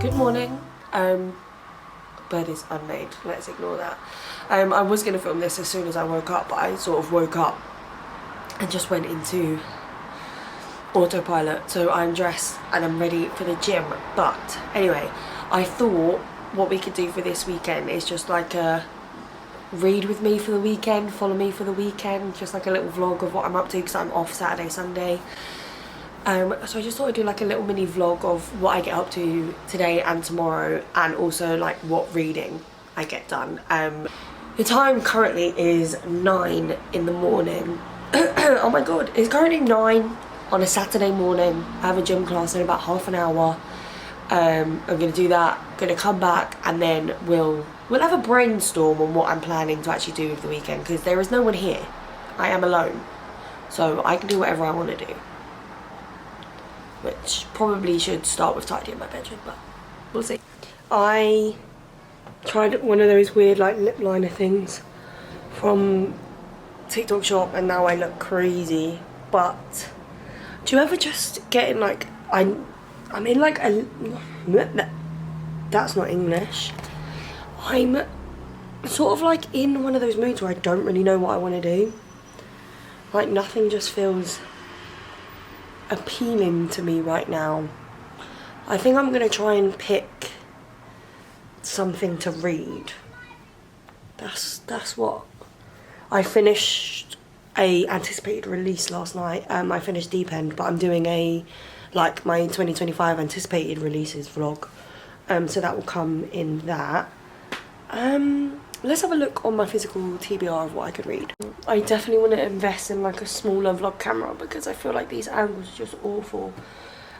Good morning. Bed is unmade, let's ignore that. I was going to film this as soon as I woke up, but I sort of woke up and just went into autopilot. So I'm dressed and I'm ready for the gym. But anyway, I thought what we could do for this weekend is just like a read with me for the weekend, follow me for the weekend, just like a little vlog of what I'm up to because I'm off Saturday, Sunday. So I just thought I'd do like a little mini vlog of what I get up to today and tomorrow, and also like what reading I get done. The time currently is 9 in the morning. Oh my god, it's currently 9 on a Saturday morning. I have a gym class in about half an hour. I'm gonna do that, gonna come back, and then we'll have a brainstorm on what I'm planning to actually do with the weekend, because there is no one here. I am alone, so I can do whatever I want to do. Which probably should start with tidying my bedroom, but we'll see. I tried one of those weird like lip liner things from TikTok shop, and now I look crazy. But do you ever just get in like I'm in like a that's not English. I'm sort of like in one of those moods where I don't really know what I want to do. Like nothing just feels appealing to me right now. I think I'm gonna try and pick something to read. That's what I finished. A anticipated release last night. I finished Deep End, but I'm doing a like my 2025 anticipated releases vlog, so that will come in that. Let's have a look on my physical TBR of what I could read. I definitely want to invest in like a smaller vlog camera because I feel like these angles are just awful.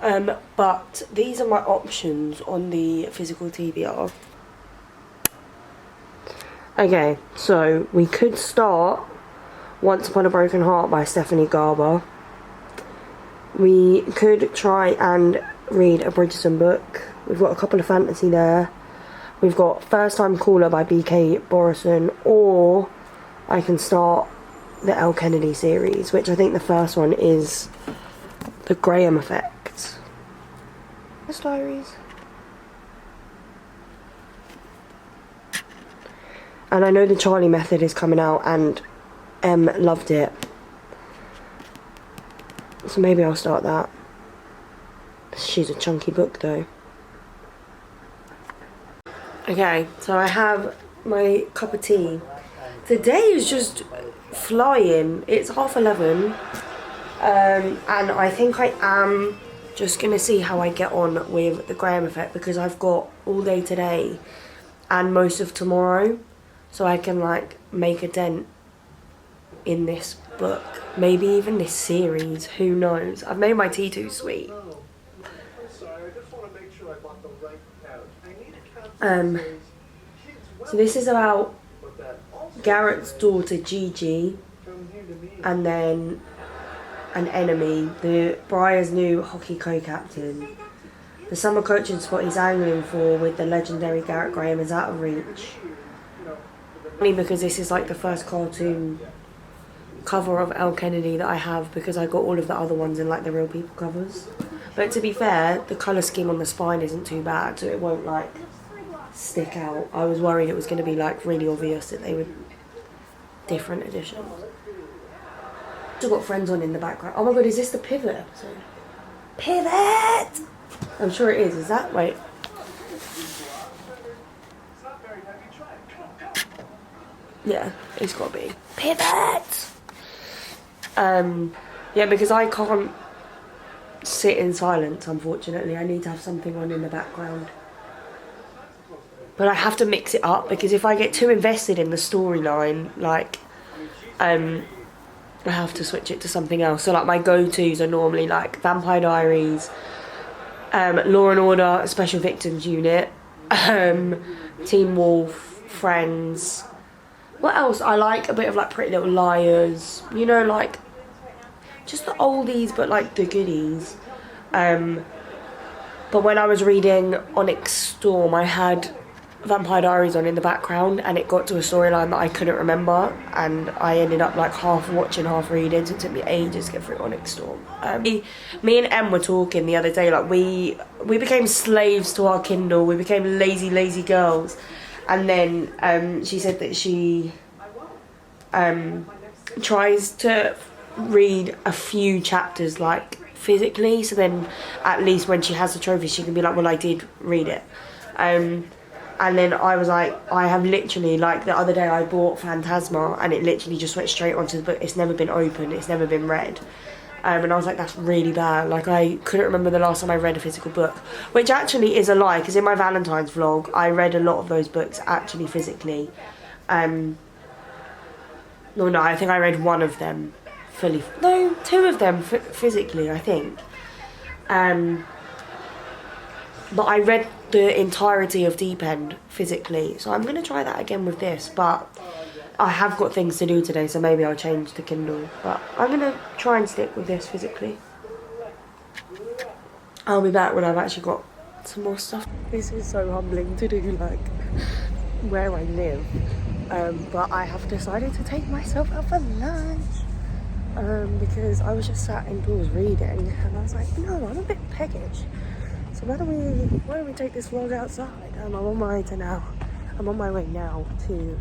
But these are my options on the physical TBR. Okay, so we could start Once Upon a Broken Heart by Stephanie Garber. We could try and read a Bridgerton book. We've got a couple of fantasy there. We've got First Time Caller by B.K. Borison, or I can start the L. Kennedy series, which I think the first one is The Graham Effect. That's Diaries. And I know The Charlie Method is coming out, and Em loved it. So maybe I'll start that. She's a chunky book though. Okay, so I have my cup of tea. The day is just flying. It's 11:30. And I think I am just going to see how I get on with The Graham Effect, because I've got all day today and most of tomorrow. So I can like make a dent in this book. Maybe even this series. Who knows? I've made my tea too sweet. So this is about Garrett's daughter Gigi, and then an enemy, Briar's new hockey co-captain. The summer coaching spot he's angling for with the legendary Garrett Graham is out of reach. Only because this is like the first cartoon cover of L. Kennedy that I have, because I got all of the other ones in like the Real People covers. But to be fair, the colour scheme on the spine isn't too bad, so it won't like stick out. I was worried it was going to be like really obvious that they were different editions. I've got Friends on in the background. Oh my god, is this the Pivot episode? Pivot! I'm sure it is. Is that? Wait. Yeah, it's got to be. Pivot! Yeah, because I can't sit in silence, unfortunately. I need to have something on in the background. But I have to mix it up, because if I get too invested in the storyline, like, I have to switch it to something else. So like my go-tos are normally like Vampire Diaries, Law and Order, Special Victims Unit, Teen Wolf, Friends. What else? I like a bit of like Pretty Little Liars, you know, like just the oldies but like the goodies. But when I was reading Onyx Storm, I had Vampire Diaries on in the background, and it got to a storyline that I couldn't remember, and I ended up like half watching, half reading, so it took me ages to get through Onyx Storm. Me and Em were talking the other day, like we became slaves to our Kindle. We became lazy girls. And then she said that she tries to read a few chapters like physically, so then at least when she has the trophy she can be like, well, I did read it. And then I was like, I have literally, like the other day I bought Phantasma and it literally just went straight onto the book. It's never been opened, it's never been read. And I was like, that's really bad. Like, I couldn't remember the last time I read a physical book, which actually is a lie, because in my Valentine's vlog I read a lot of those books actually physically. No, I think I read one of them fully. No, two of them physically, I think. But I read the entirety of Deep End physically, so I'm going to try that again with this, but I have got things to do today, so maybe I'll change to Kindle, but I'm going to try and stick with this physically. I'll be back when I've actually got some more stuff. This is so humbling to do, like, where I live, but I have decided to take myself out for lunch, because I was just sat indoors reading, and I was like, no, I'm a bit peckish. So why don't we take this vlog outside? And I'm on my way now to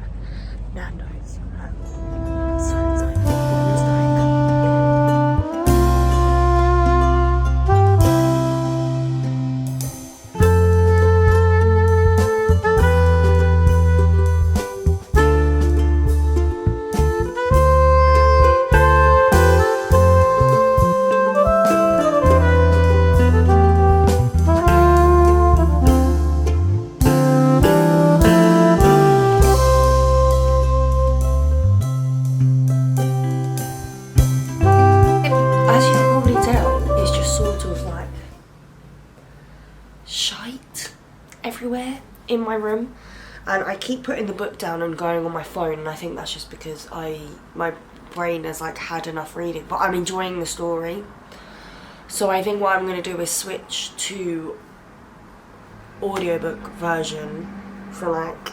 Nando's. I'm so excited for what it's like. Everywhere in my room, and I keep putting the book down and going on my phone, and I think that's just because my brain has like had enough reading, but I'm enjoying the story. So I think what I'm going to do is switch to audiobook version for like,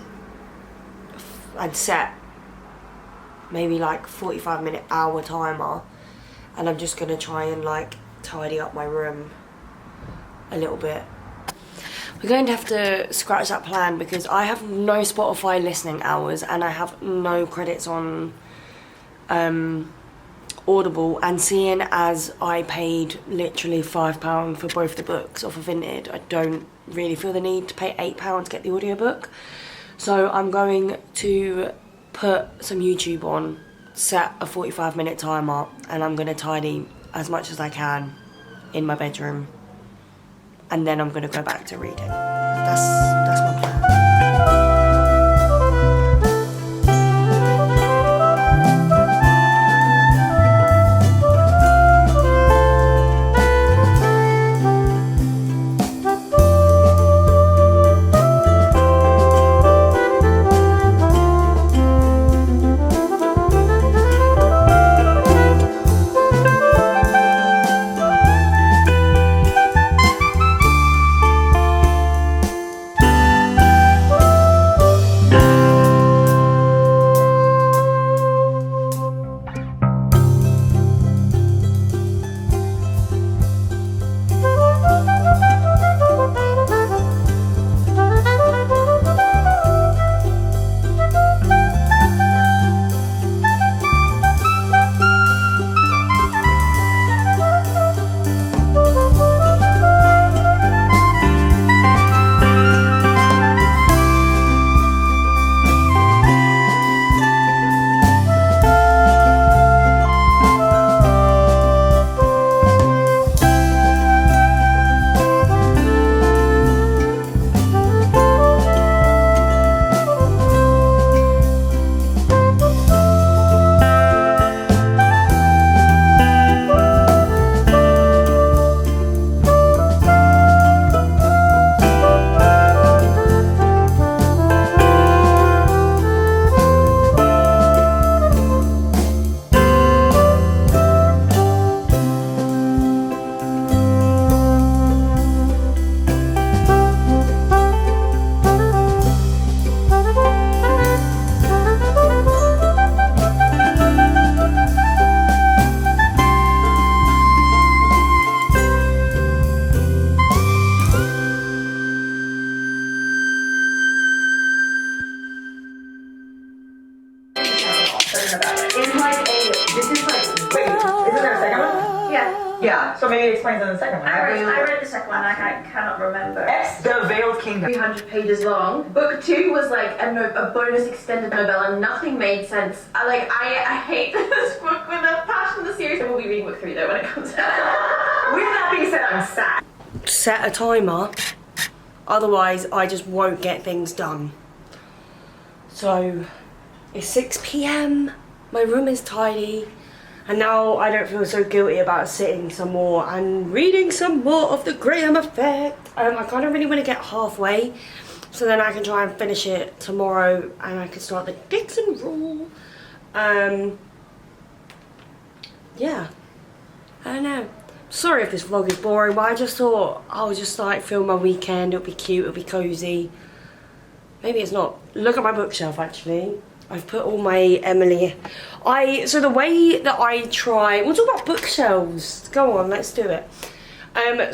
and set maybe like 45-minute hour timer, and I'm just going to try and like tidy up my room a little bit. We're going to have to scratch that plan because I have no Spotify listening hours and I have no credits on Audible, and seeing as I paid literally £5 for both the books off of Vinted, I don't really feel the need to pay £8 to get the audiobook. So I'm going to put some YouTube on, set a 45-minute timer, and I'm going to tidy as much as I can in my bedroom. And then I'm going to go back to reading. That's my plan. explains in the second one. I read the second one. I cannot remember. X, The Veiled Kingdom. 300 pages long. Book 2 was like a bonus extended novella. Nothing made sense. I hate this book with a passion. The series. I will be reading book 3 though when it comes out. With that being said, I'm sad. Set a timer, otherwise I just won't get things done. So it's 6 p.m. My room is tidy, and now I don't feel so guilty about sitting some more and reading some more of the Graham Effect. I kind of really want to get halfway, so then I can try and finish it tomorrow and I can start the Dixon Rule. Yeah, I don't know. Sorry if this vlog is boring, but I just thought I'll just like film my weekend. It'll be cute, it'll be cozy. Maybe it's not. Look at my bookshelf actually. I've put all my Emily. So the way that I try, we'll talk about bookshelves. Go on, let's do it.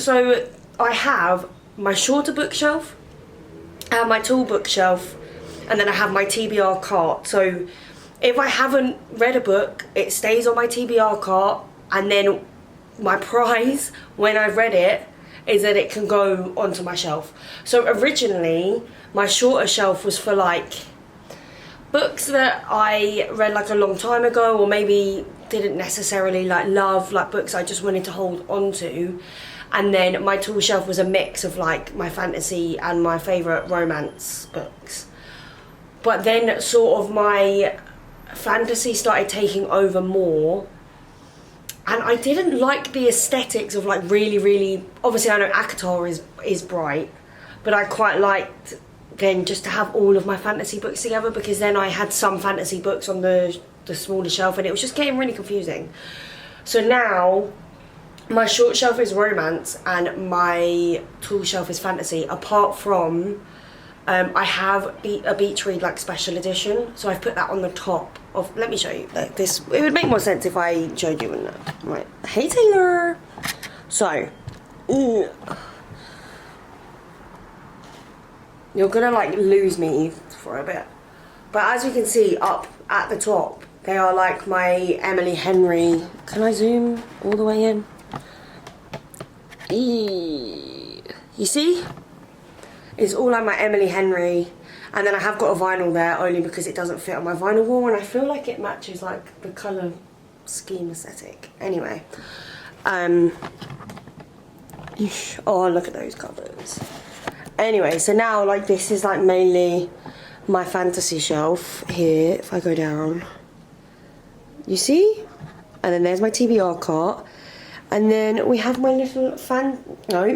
So I have my shorter bookshelf, I have my tall bookshelf, and then I have my TBR cart. So if I haven't read a book, it stays on my TBR cart, and then my prize when I've read it is that it can go onto my shelf. So originally my shorter shelf was for like books that I read like a long time ago, or maybe didn't necessarily like love, like books I just wanted to hold on to. And then my tall shelf was a mix of like my fantasy and my favourite romance books. But then sort of my fantasy started taking over more, and I didn't like the aesthetics of like really, obviously I know ACOTAR is bright, but I quite liked then just to have all of my fantasy books together, because then I had some fantasy books on the smaller shelf and it was just getting really confusing. So now my short shelf is romance and my tall shelf is fantasy, apart from I have a beach read like special edition, so I've put that on the top of, let me show you, like this, it would make more sense if I showed you in that. Right, hey Taylor. So you're gonna like lose me for a bit, but as you can see up at the top, they are like my Emily Henry. Can I zoom all the way in? You see? It's all like my Emily Henry, and then I have got a vinyl there only because it doesn't fit on my vinyl wall, and I feel like it matches like the colour scheme aesthetic. Anyway, oh look at those covers. Anyway, so now like this is like mainly my fantasy shelf here. If I go down, you see, and then there's my TBR cart, and then we have my little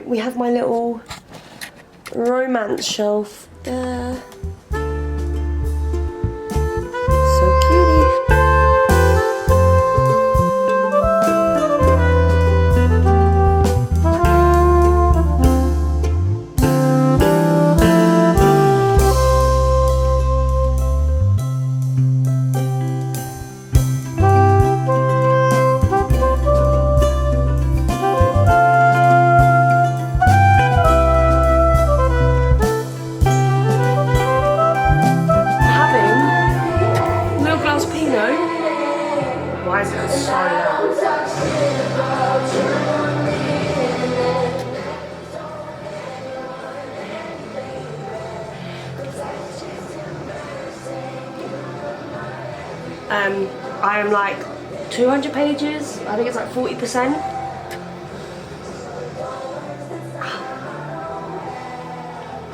we have my little romance shelf there. So cutie. Why is it so loud? I am like 200 pages. I think it's like 40%.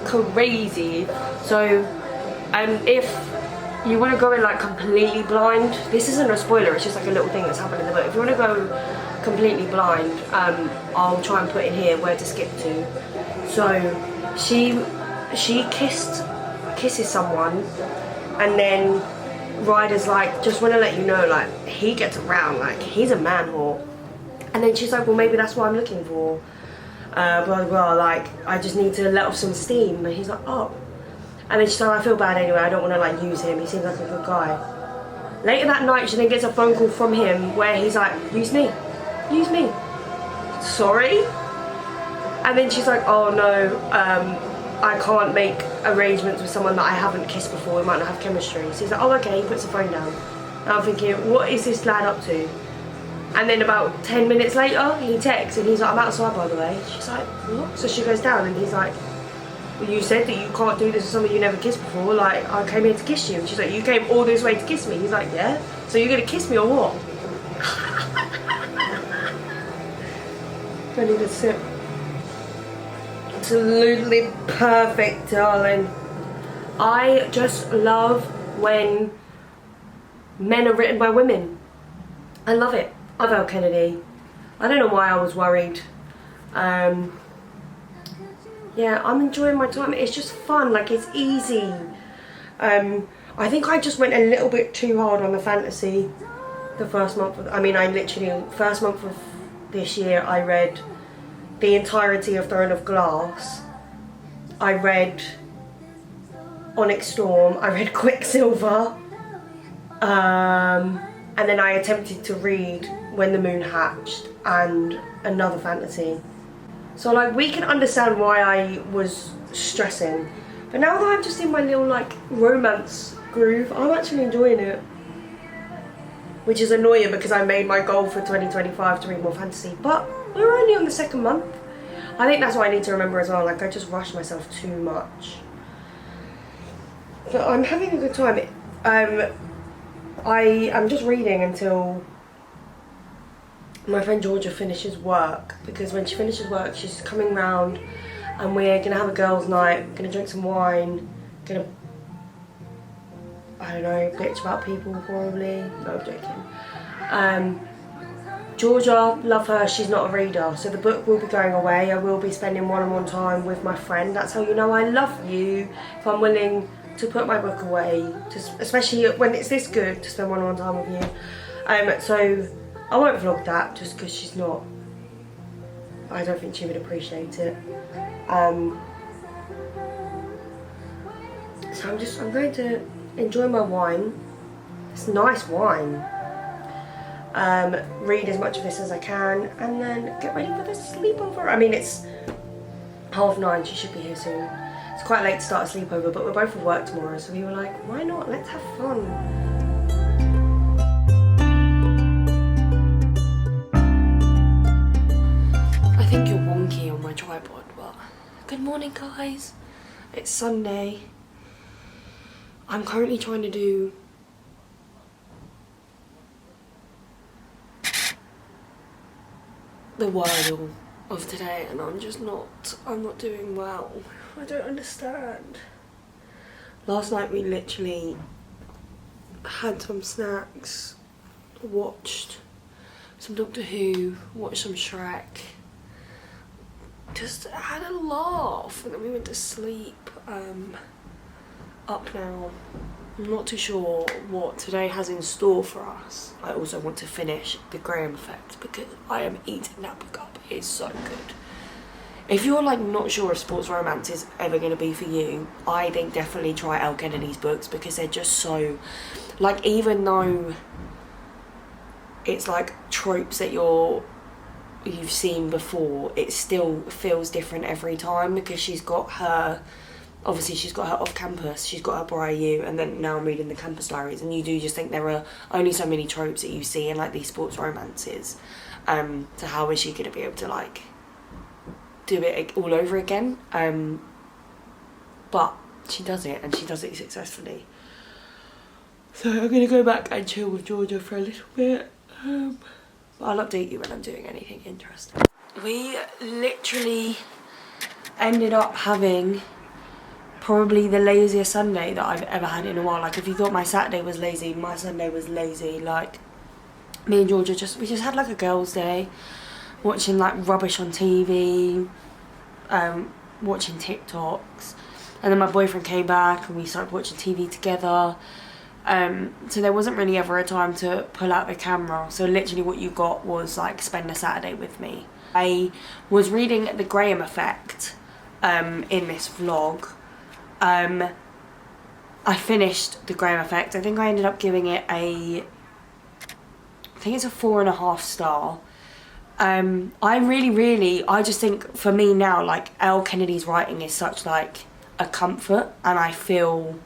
Crazy. So, if you want to go in like completely blind, this isn't a spoiler, it's just like a little thing that's happened in the book. If you want to go completely blind, I'll try and put in here where to skip to. So she kisses someone, and then Ryder's like, just want to let you know, like, he gets around, like, he's a man whore. And then she's like, well, maybe that's what I'm looking for. Blah, blah, blah, like, I just need to let off some steam. And he's like, oh. And then she's like, I feel bad anyway, I don't want to like use him, he seems like a good guy. Later that night, she then gets a phone call from him where he's like, use me, sorry? And then she's like, oh no, I can't make arrangements with someone that I haven't kissed before, we might not have chemistry. So he's like, oh okay, he puts the phone down. And I'm thinking, what is this lad up to? And then about 10 minutes later, he texts and he's like, I'm outside by the way. She's like, what? So she goes down and he's like, well, you said that you can't do this with someone you never kissed before. Like, I came here to kiss you. And she's like, you came all this way to kiss me? He's like, yeah. So you're gonna kiss me or what? Don't need a sip. Absolutely perfect, darling. I just love when men are written by women. I love it. I love Elle Kennedy. I don't know why I was worried. Yeah, I'm enjoying my time. It's just fun, like it's easy. I think I just went a little bit too hard on the fantasy the first month of, first month of this year I read the entirety of Throne of Glass. I read Onyx Storm, I read Quicksilver, and then I attempted to read When the Moon Hatched and another fantasy. So like we can understand why I was stressing, but now that I'm just in my little like romance groove, I'm actually enjoying it. Which is annoying because I made my goal for 2025 to read more fantasy, but we're only on the second month. I think that's what I need to remember as well, like I just rush myself too much. But I'm having a good time. I'm just reading until my friend Georgia finishes work, because when she finishes work she's coming round and we're gonna have a girls' night, gonna drink some wine, gonna, I don't know, bitch about people probably. No, I'm joking. Georgia, love her, she's not a reader, so the book will be going away. I will be spending one-on-one time with my friend. That's how you know I love you, if I'm willing to put my book away, especially when it's this good, to spend one-on-one time with you. So I won't vlog that just because she's not, I don't think she would appreciate it. So I'm going to enjoy my wine. It's nice wine. Read as much of this as I can and then get ready for the sleepover. I mean, it's 9:30, she should be here soon. It's quite late to start a sleepover, but we're both at work tomorrow, so we were like, why not? Let's have fun. I think you're wonky on my tripod, but good morning, guys. It's Sunday. I'm currently trying to do the Wordle of today and I'm not doing well. I don't understand. Last night we literally had some snacks, watched some Doctor Who, watched some Shrek, just had a laugh, and then we went to sleep. Up now. I'm not too sure what today has in store for us. I also want to finish The Graham Effect because I am eating that book up. It's so good. If you're like not sure if sports romance is ever going to be for you, I think definitely try Elle Kennedy's books because they're just so, like, even though it's like tropes that you've seen before, it still feels different every time because she's got her off campus, she's got her Briar U, and then now I'm reading the Campus Diaries, and you do just think there are only so many tropes that you see in like these sports romances. So how is she going to be able to like do it all over again? But she does it, and she does it successfully. So I'm going to go back and chill with Georgia for a little bit. But I'll update you when I'm doing anything interesting. We literally ended up having probably the laziest Sunday that I've ever had in a while. Like, if you thought my Saturday was lazy, my Sunday was lazy. Like, me and Georgia we just had like a girls' day, watching like rubbish on TV, watching TikToks, and then my boyfriend came back and we started watching TV together. So there wasn't really ever a time to pull out the camera, so literally what you got was like spend a Saturday with me. I was reading The Graham Effect in this vlog. I finished The Graham Effect. I think I ended up giving it I think it's a 4.5 star. I just think for me now, like, Elle Kennedy's writing is such like a comfort, and I feel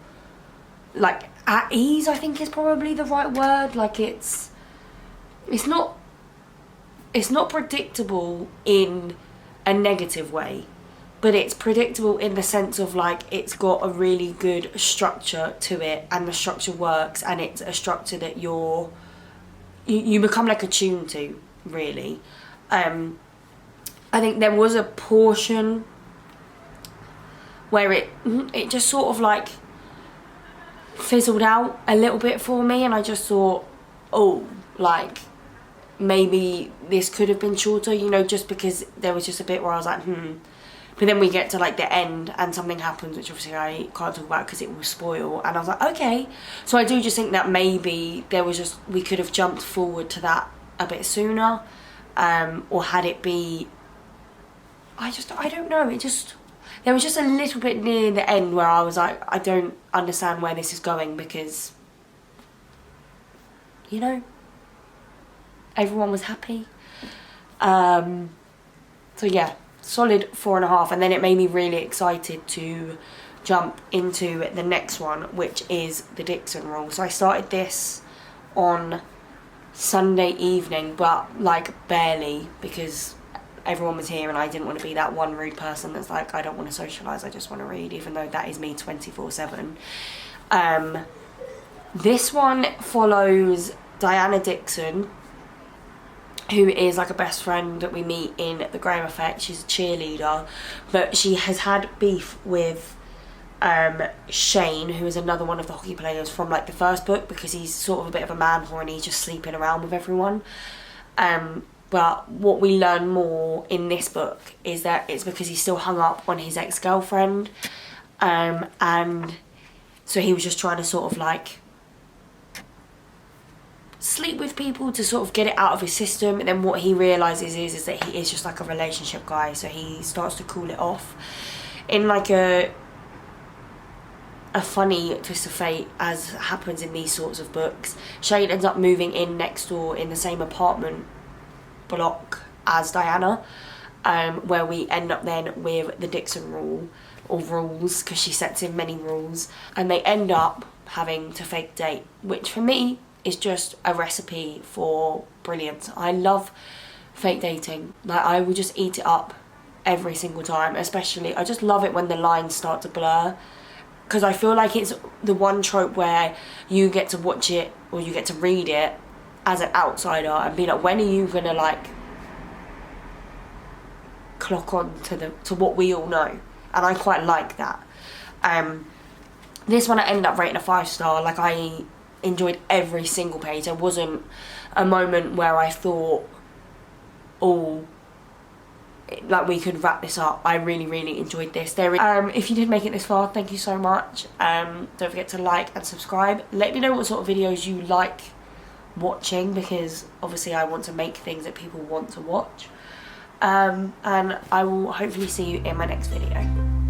like at ease, I think is probably the right word. Like, it's not it's not predictable in a negative way, but it's predictable in the sense of like it's got a really good structure to it, and the structure works, and it's a structure that you become like attuned to, really. I think there was a portion where it just sort of like fizzled out a little bit for me, and I just thought, oh, like maybe this could have been shorter, you know, just because there was just a bit where I was like, but then we get to like the end and something happens, which obviously I can't talk about because it will spoil, and I was like, okay. So I do just think that maybe we could have jumped forward to that a bit sooner, or had it be, I don't know, there was just a little bit near the end where I was like, I don't understand where this is going, because, you know, everyone was happy. So yeah, solid 4.5, and then it made me really excited to jump into the next one, which is the Dixon rule. So I started this on Sunday evening, but like barely, because everyone was here and I didn't want to be that one rude person that's like, I don't want to socialise, I just want to read, even though that is me 24/7. This one follows Diana Dixon, who is like a best friend that we meet in The Graham Effect. She's a cheerleader, but she has had beef with Shane, who is another one of the hockey players from like the first book, because he's sort of a bit of a man whore and he's just sleeping around with everyone. But what we learn more in this book is that it's because he's still hung up on his ex-girlfriend, and so he was just trying to sort of like sleep with people to sort of get it out of his system, and then what he realises is that he is just like a relationship guy, so he starts to cool it off in like a funny twist of fate, as happens in these sorts of books. Shane ends up moving in next door in the same apartment block as Diana, where we end up then with the Dixon rule, or rules, because she sets in many rules, and they end up having to fake date, which for me is just a recipe for brilliance. I love fake dating. Like, I will just eat it up every single time. Especially, I just love it when the lines start to blur, because I feel like it's the one trope where you get to watch it, or you get to read it as an outsider and be like, when are you gonna like clock on to what we all know? And I quite like that. This one I ended up rating a 5-star. Like, I enjoyed every single page. There wasn't a moment where I thought, oh, like we could wrap this up. I really enjoyed this. If you did make it this far, thank you so much. Don't forget to like and subscribe. Let me know what sort of videos you like watching, because obviously I want to make things that people want to watch. And I will hopefully see you in my next video.